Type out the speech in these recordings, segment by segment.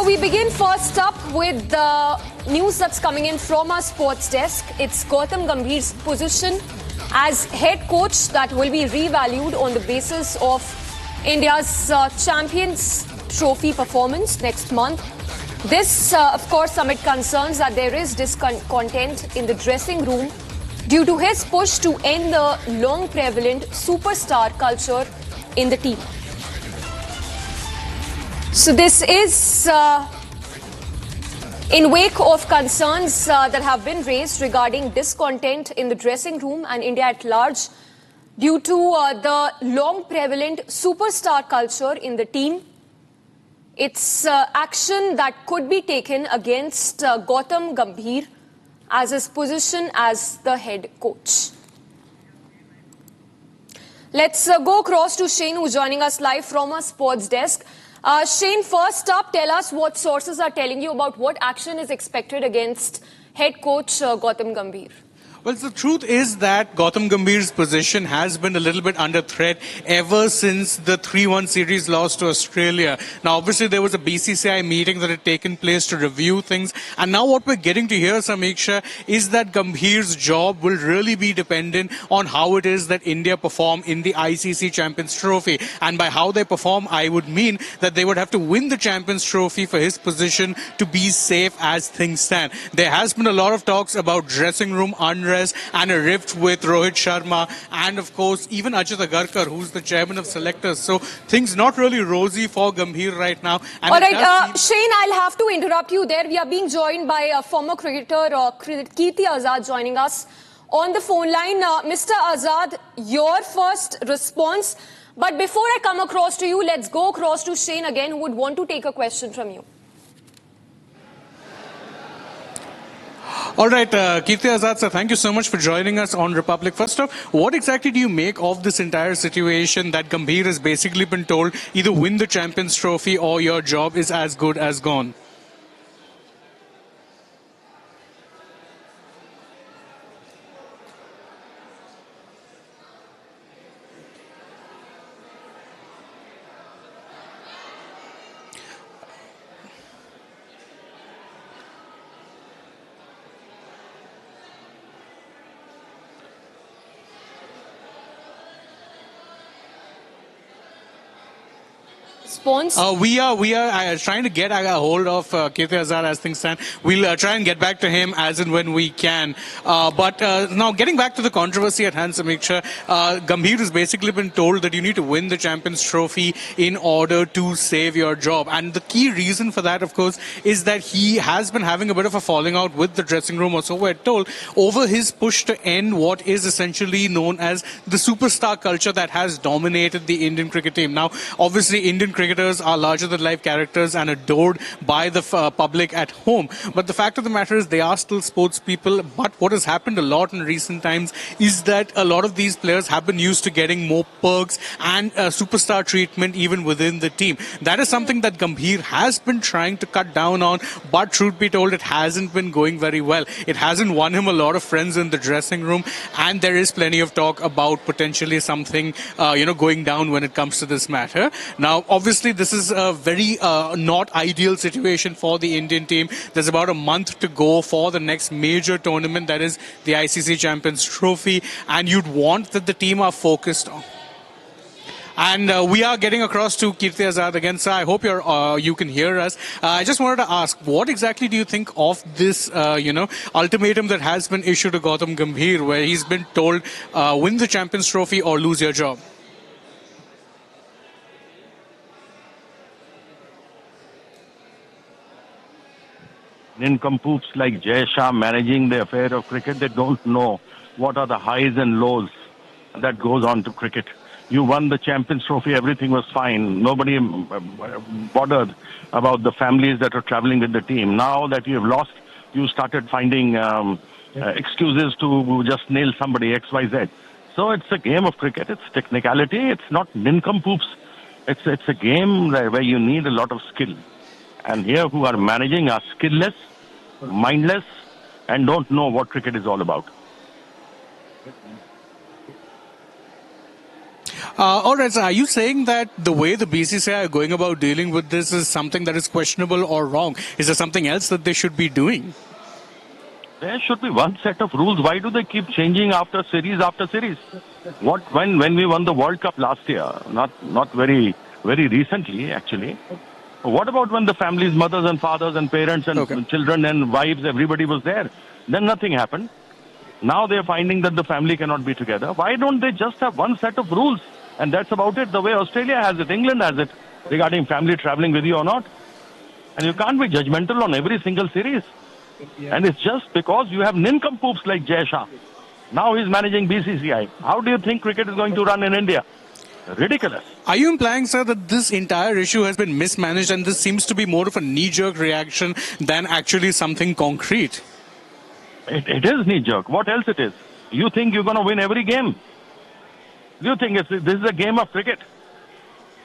So we begin first up with the news that's coming in from our sports desk. It's Gautam Gambhir's position as head coach that will be revalued on the basis of India's Champions Trophy performance next month. This, of course, amid concerns that there is discontent in the dressing room due to his push to end the long prevalent superstar culture in the team. So this is in wake of concerns that have been raised regarding discontent in the dressing room and India at large due to the long prevalent superstar culture in the team. It's action that could be taken against Gautam Gambhir as his position as the head coach. Let's go across to Shane, who's joining us live from our sports desk. Shane, first up, tell us what sources are telling you about what action is expected against head coach Gautam Gambhir. Well, the truth is that Gautam Gambhir's position has been a little bit under threat ever since the 3-1 series loss to Australia. Now, obviously, there was a BCCI meeting that had taken place to review things. And now what we're getting to hear, Samiksha, is that Gambhir's job will really be dependent on how it is that India perform in the ICC Champions Trophy. And by how they perform, I would mean that they would have to win the Champions Trophy for his position to be safe as things stand. There has been a lot of talks about dressing room unrest and a rift with Rohit Sharma and, of course, even Ajit Agarkar, who's the chairman of selectors. So things not really rosy for Gambhir right now. And all right, Shane, I'll have to interrupt you there. We are being joined by former cricketer Kirti Azad joining us on the phone line. Mr. Azad, your first response. But before I come across to you, let's go across to Shane again, who would want to take a question from you. All right, Kirti Azad, sir, thank you so much for joining us on Republic. First off, what exactly do you make of this entire situation that Gambhir has basically been told either win the Champions Trophy or your job is as good as gone? We are trying to get a hold of Kirti Azad as things stand. We'll try and get back to him as and when we can. But now getting back to the controversy at hand, Samiksha, Gambhir has basically been told that you need to win the Champions Trophy in order to save your job. And the key reason for that, of course, is that he has been having a bit of a falling out with the dressing room, or so we're told, over his push to end what is essentially known as the superstar culture that has dominated the Indian cricket team. Now, obviously, Indian cricketers are larger-than-life characters and adored by the public at home. But the fact of the matter is they are still sports people. But what has happened a lot in recent times is that a lot of these players have been used to getting more perks and superstar treatment even within the team. That is something that Gambhir has been trying to cut down on. But truth be told, it hasn't been going very well. It hasn't won him a lot of friends in the dressing room. And there is plenty of talk about potentially something, going down when it comes to this matter. Now, obviously, this is a very not ideal situation for the Indian team. There's about a month to go for the next major tournament, that is the ICC Champions Trophy, and you'd want that the team are focused on. And we are getting across to Kirti Azad again, sir. I hope you can hear us. I just wanted to ask, what exactly do you think of this, ultimatum that has been issued to Gautam Gambhir, where he's been told win the Champions Trophy or lose your job? Nincompoops like Jay Shah managing the affair of cricket, they don't know what are the highs and lows that goes on to cricket. You won the Champions Trophy, everything was fine. Nobody bothered about the families that are traveling with the team. Now that you have lost, you started finding excuses to just nail somebody, X, Y, Z. So it's a game of cricket, it's technicality, it's not nincompoops. It's a game where you need a lot of skill. And here who are managing are skillless, mindless, and don't know what cricket is all about. All right, so are you saying that the way the BCCI are going about dealing with this is something that is questionable or wrong? Is there something else that they should be doing? There should be one set of rules. Why do they keep changing after series? When we won the World Cup last year, not very recently actually. What about when the families, mothers and fathers and parents and children and wives, everybody was there? Then nothing happened. Now they're finding that the family cannot be together. Why don't they just have one set of rules? And that's about it. The way Australia has it, England has it, regarding family traveling with you or not. And you can't be judgmental on every single series. And it's just because you have nincompoops like Jay Shah. Now he's managing BCCI. How do you think cricket is going to run in India? Ridiculous. Are you implying, sir, that this entire issue has been mismanaged and this seems to be more of a knee-jerk reaction than actually something concrete? It is knee-jerk. What else it is? You think you're going to win every game? You think this is a game of cricket?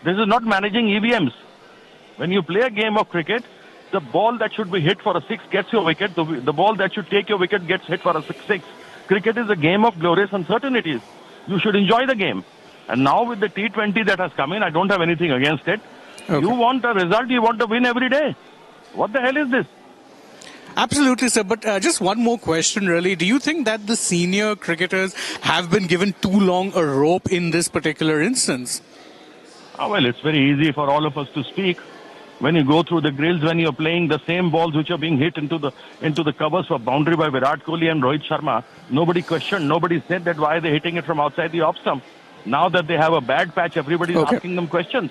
This is not managing EVMs. When you play a game of cricket, the ball that should be hit for a six gets your wicket. The ball that should take your wicket gets hit for a six. Cricket is a game of glorious uncertainties. You should enjoy the game. And now with the T20 that has come in, I don't have anything against it. Okay. You want a result, you want to win every day. What the hell is this? Absolutely, sir. But just one more question, really. Do you think that the senior cricketers have been given too long a rope in this particular instance? Oh, well, it's very easy for all of us to speak. When you go through the grills, when you're playing the same balls which are being hit into the covers for boundary by Virat Kohli and Rohit Sharma, nobody questioned, nobody said that why they're hitting it from outside the off stump. Now that they have a bad patch, everybody's asking them questions.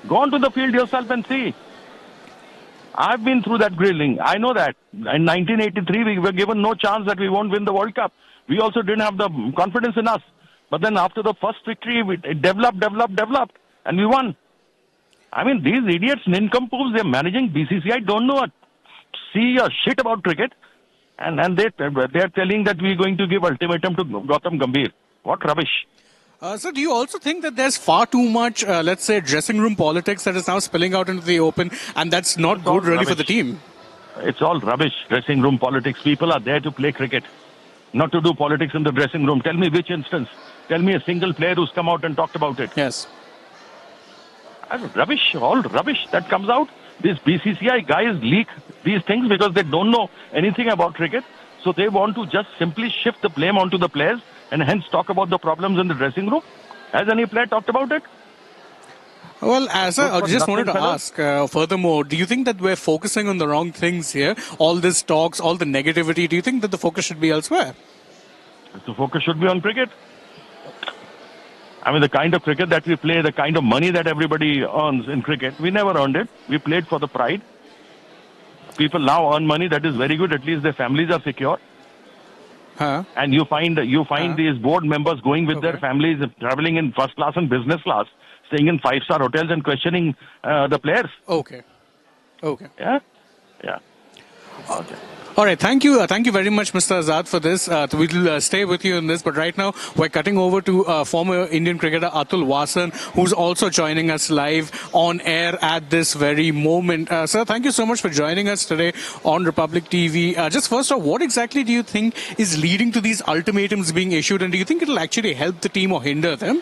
Go on to the field yourself and see. I've been through that grilling. I know that. In 1983, we were given no chance that we won't win the World Cup. We also didn't have the confidence in us. But then after the first victory, it developed, and we won. I mean, these idiots, nincompoops, they're managing BCCI, don't know see a shit about cricket. And they're telling that we're going to give ultimatum to Gautam Gambhir. What rubbish. So do you also think that there's far too much, let's say, dressing room politics that is now spilling out into the open, and that's not good really for the team? It's all rubbish, dressing room politics. People are there to play cricket, not to do politics in the dressing room. Tell me which instance. Tell me a single player who's come out and talked about it. Yes. Rubbish, all rubbish that comes out. These BCCI guys leak these things because they don't know anything about cricket. So they want to just simply shift the blame onto the players and hence talk about the problems in the dressing room. Has any player talked about it? Well, I just wanted to ask, furthermore, do you think that we're focusing on the wrong things here? All this talks, all the negativity, do you think that the focus should be elsewhere? The focus should be on cricket. I mean, the kind of cricket that we play, the kind of money that everybody earns in cricket, we never earned it. We played for the pride. People now earn money, that is very good. At least their families are secure. And you find these board members going with their families, traveling in first class and business class, staying in 5-star hotels and questioning the players. Okay. Yeah. Okay. All right, thank you very much, Mr. Azad, for this. We'll stay with you in this, but right now we're cutting over to former Indian cricketer Atul Wassan, who's also joining us live on air at this very moment. Sir, thank you so much for joining us today on Republic TV. Just first off, what exactly do you think is leading to these ultimatums being issued, and do you think it'll actually help the team or hinder them?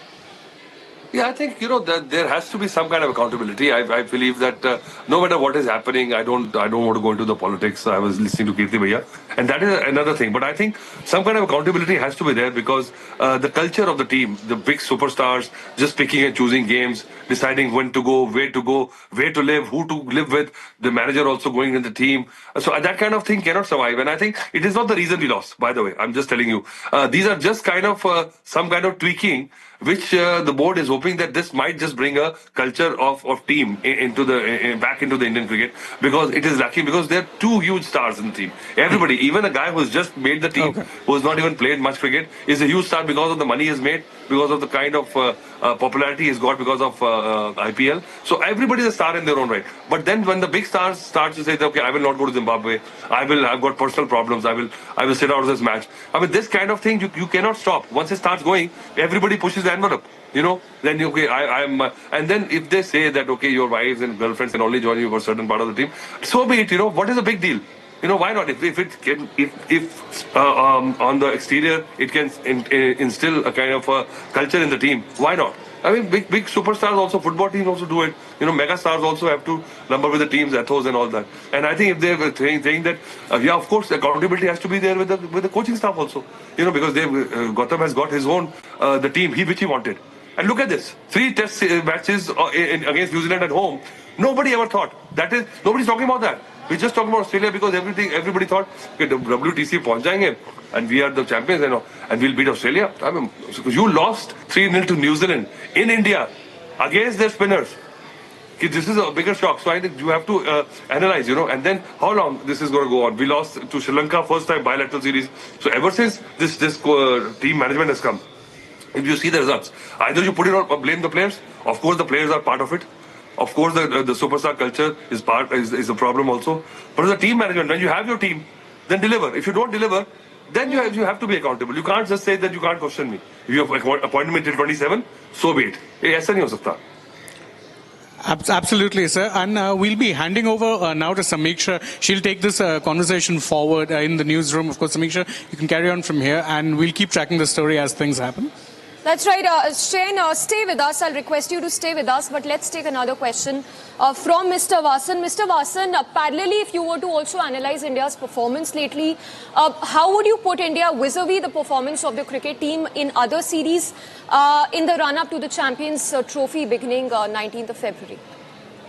Yeah, I think, that there has to be some kind of accountability. I believe that no matter what is happening, I don't want to go into the politics. I was listening to Kirti Bhaiya, and that is another thing. But I think some kind of accountability has to be there because the culture of the team, the big superstars, just picking and choosing games, deciding when to go, where to live, who to live with, the manager also going in the team. So that kind of thing cannot survive. And I think it is not the reason we lost, by the way. I'm just telling you. These are just kind of some kind of tweaking which the board is hoping that this might just bring a culture of team back into the Indian cricket, because it is lucky because there are two huge stars in the team. Everybody, even a guy who's just made the team, who has not even played much cricket, is a huge star because of the money he's made, because of the kind of popularity he's got because of IPL. So everybody is a star in their own right. But then when the big stars start to say, okay, I will not go to Zimbabwe, I've got personal problems, I will sit out of this match. I mean, this kind of thing you cannot stop. Once it starts going, everybody pushes the envelope. Then okay, I'm and then if they say that okay, your wives and girlfriends can only join you for a certain part of the team, so be it. What is the big deal? Why not? If on the exterior it can instill a kind of a culture in the team, why not? I mean, big superstars also, football teams also do it. Mega stars also have to number with the teams, ethos and all that. And I think if they're saying that, yeah, of course, accountability has to be there with the coaching staff also. Because Gautam has got his own the team which he wanted. And look at this: 3 test matches against New Zealand at home. Nobody ever thought nobody's talking about that. We're just talking about Australia because everybody thought WTC पहुंच जाएंगे and we are the champions and we'll beat Australia. I mean, you lost 3-0 to New Zealand in India against their spinners. This is a bigger shock. So I think you have to analyze, and then how long this is going to go on. We lost to Sri Lanka first time bilateral series. So ever since this team management has come, if you see the results, either you put it on blame the players. Of course, the players are part of it. Of course, the superstar culture is a problem also. But as a team management, when you have your team, then deliver. If you don't deliver, then you have to be accountable. You can't just say that you can't question me. If you have appointment till 27, so be it. ऐसा नहीं हो सकता. Absolutely, sir. And we'll be handing over now to Samiksha. She'll take this conversation forward in the newsroom. Of course, Samiksha, you can carry on from here, and we'll keep tracking the story as things happen. That's right. Shane, stay with us. I'll request you to stay with us. But let's take another question from Mr. Wassan. Mr. Wassan, parallelly, if you were to also analyze India's performance lately, how would you put India vis-a-vis the performance of the cricket team in other series in the run-up to the Champions Trophy beginning 19th of February?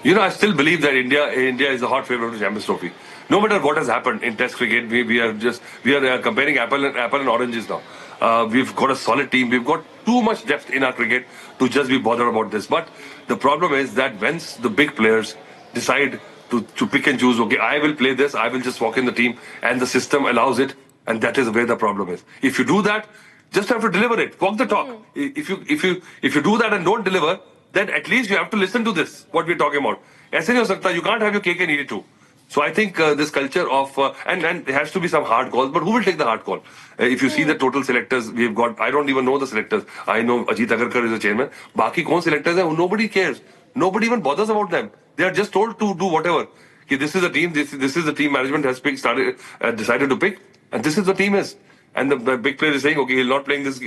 I still believe that India is a hot favorite to Champions Trophy. No matter what has happened in Test cricket, we are comparing apple and oranges now. We've got a solid team. We've got too much depth in our cricket to just be bothered about this. But the problem is that once the big players decide to pick and choose, okay, I will play this, I will just walk in the team, and the system allows it, and that is where the problem is. If you do that, just have to deliver it. Walk the talk. If you do that and don't deliver, then at least you have to listen to this, what we're talking about. ऐसे नहीं हो सकता. You can't have your cake and eat it too. So I think this culture of and there has to be some hard calls, but who will take the hard call? If you see the total selectors we've got, I don't even know the selectors. I know Ajit Agarkar is the chairman. Baki kaun selectors hai? Nobody cares. Nobody even bothers about them. They are just told to do whatever. This is the team. This is the team management has decided to pick, and this is the team is. And the big player is saying, okay, he'll not playing this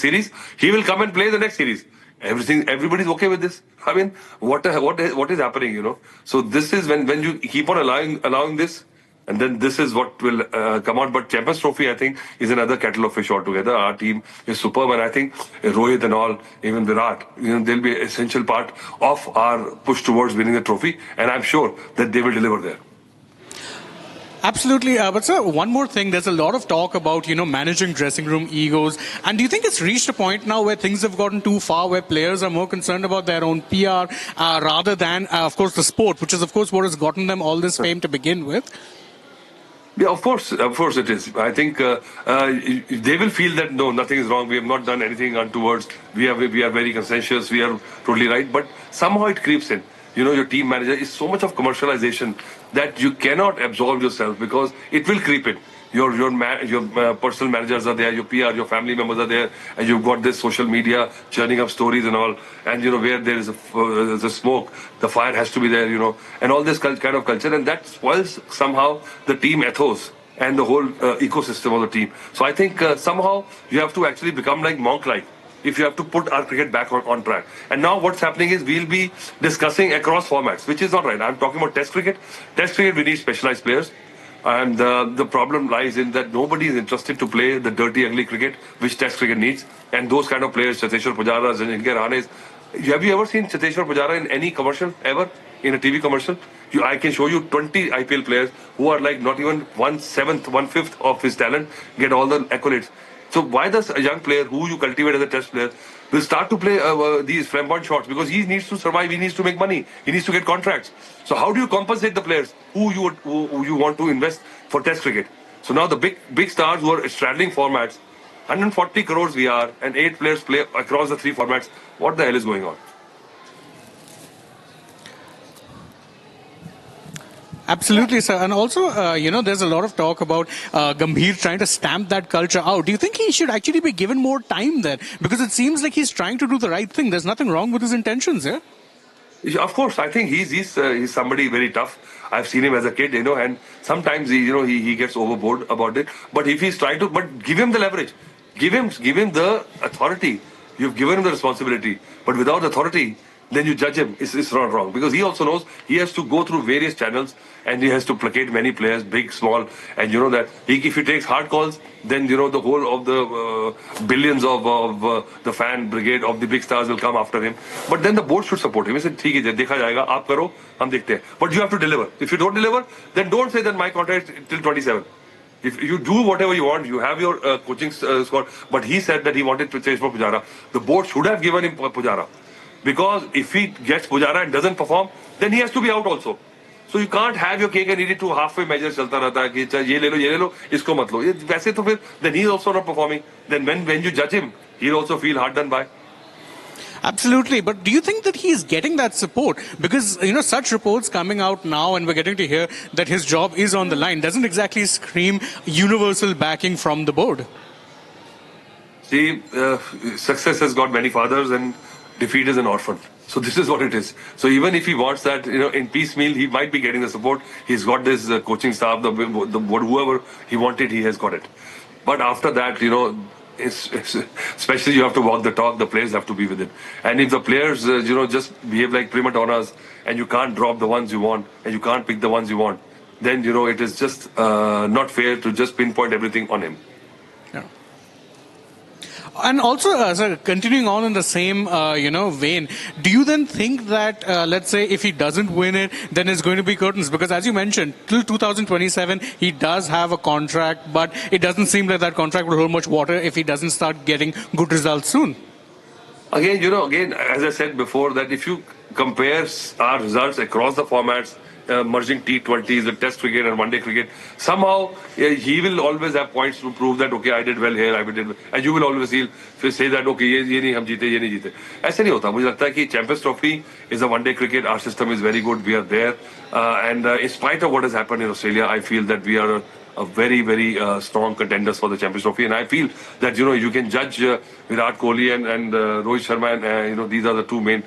series. He will come and play the next series. Everybody's okay with this. I mean, what is happening, So this is when you keep on allowing this, and then this is what will come out. But Champions Trophy, I think, is another kettle of fish altogether. Our team is superb, and I think Rohit and all, even Virat, they'll be an essential part of our push towards winning the trophy, and I'm sure that they will deliver there. Absolutely. But sir, one more thing. There's a lot of talk about, managing dressing room egos. And do you think it's reached a point now where things have gotten too far, where players are more concerned about their own PR rather than, of course, the sport, which is, of course, what has gotten them all this fame to begin with? Yeah, of course it is. I think they will feel that, no, nothing is wrong. We have not done anything untowards. We are very conscientious. We are totally right. But somehow it creeps in. Your team manager is so much of commercialization that you cannot absolve yourself because it will creep in. Your personal managers are there, your PR, your family members are there, and you've got this social media churning up stories and all. And where there is a smoke, the fire has to be there, and all this kind of culture, and that spoils somehow the team ethos and the whole ecosystem of the team. So I think somehow you have to actually become like monk-like. If you have to put our cricket back on track. And now what's happening is we'll be discussing across formats, which is not right. I'm talking about Test cricket. Test cricket, we need specialized players. And the problem lies in that nobody is interested to play the dirty, ugly cricket, which Test cricket needs. And those kind of players, Cheteshwar Pujara, Ajinkya Rahane. Have you ever seen Cheteshwar Pujara in any commercial, ever? In a TV commercial? I can show you 20 IPL players who are like not even 1/7, 1/5 of his talent, get all the accolades. So why does a young player who you cultivate as a Test player will start to play these flamboyant shots? Because he needs to survive, he needs to make money, he needs to get contracts. So how do you compensate the players who you want to invest for Test cricket? So now the big stars who are straddling formats, 140 crores we are, and 8 players play across the 3 formats. What the hell is going on? Absolutely, sir. And also, there's a lot of talk about Gambhir trying to stamp that culture out. Do you think he should actually be given more time there? Because it seems like he's trying to do the right thing. There's nothing wrong with his intentions, yeah? Of course, I think he's somebody very tough. I've seen him as a kid, and sometimes he gets overboard about it. But if he's trying to, but give him the leverage, give him the authority You've given him the responsibility, but without authority, then you judge him. It's not wrong, because he also knows he has to go through various channels and he has to placate many players, big, small, and you know that if he takes hard calls, then you know the whole of the billions of the fan brigade of the big stars will come after him. But then the board should support him. He said, "ठीक है, देखा जाएगा, आप करो, हम देखते हैं." But you have to deliver. If you don't deliver, then don't say that my contract is till 27. If you do whatever you want, you have your coaching squad. But he said that he wanted to change for Pujara. The board should have given him Pujara. Because if he gets Pujara and doesn't perform, then he has to be out also. So you can't have your cake and eat it to halfway measure चलता रहता है कि ये ले लो, इसको मत लो. वैसे तो फिर then he's also not performing. Then when you judge him, he'll also feel hard done by. Absolutely. But do you think that he is getting that support? Because, you know, such reports coming out now and we're getting to hear that his job is on the line doesn't exactly scream universal backing from the board. See, success has got many fathers and defeat is an orphan. So this is what it is. So even if he wants that, you know, in piecemeal, he might be getting the support. He's got this coaching staff, whoever he wanted, he has got it. But after that, you know, especially you have to walk the talk, the players have to be with it. And if the players, you know, just behave like prima donnas and you can't drop the ones you want and you can't pick the ones you want, then, you know, it is just not fair to just pinpoint everything on him. Yeah. And also, sir, continuing on in the same, you know, vein, do you then think that, let's say, if he doesn't win it, then it's going to be curtains? Because as you mentioned, till 2027, he does have a contract, but it doesn't seem like that contract will hold much water if he doesn't start getting good results soon. Again, you know, as I said before, that if you compare our results across the formats, merging T20s, the test cricket and one-day cricket, somehow he will always have points to prove that, okay, I did well here, I did well. And you will always say that, okay, ये नहीं हम जीते, ये नहीं जीते. ऐसे नहीं होता. मुझे लगता है कि Champions Trophy is a one-day cricket. Our system is very good. We are there. And in spite of what has happened in Australia, I feel that we are a very, very strong contenders for the Champions Trophy. And I feel that, you know, you can judge Virat Kohli and Rohit Sharma, and, you know, these are the two main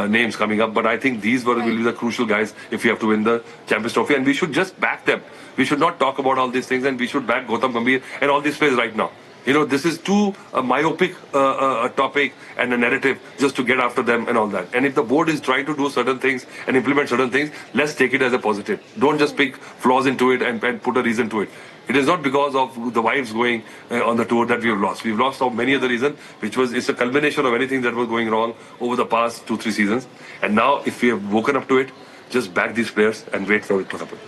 names coming up. But I think these will be the crucial guys if we have to win the Champions Trophy. And we should just back them. We should not talk about all these things, and we should back Gautam Gambhir and all these players right now. You know, this is too myopic a topic and a narrative just to get after them and all that. And if the board is trying to do certain things and implement certain things, let's take it as a positive. Don't just pick flaws into it and put a reason to it. It is not because of the wives going on the tour that we have lost. We've lost for many other reasons, it's a culmination of anything that was going wrong over the past 2-3 seasons. And now, if we have woken up to it, just back these players and wait for it to happen.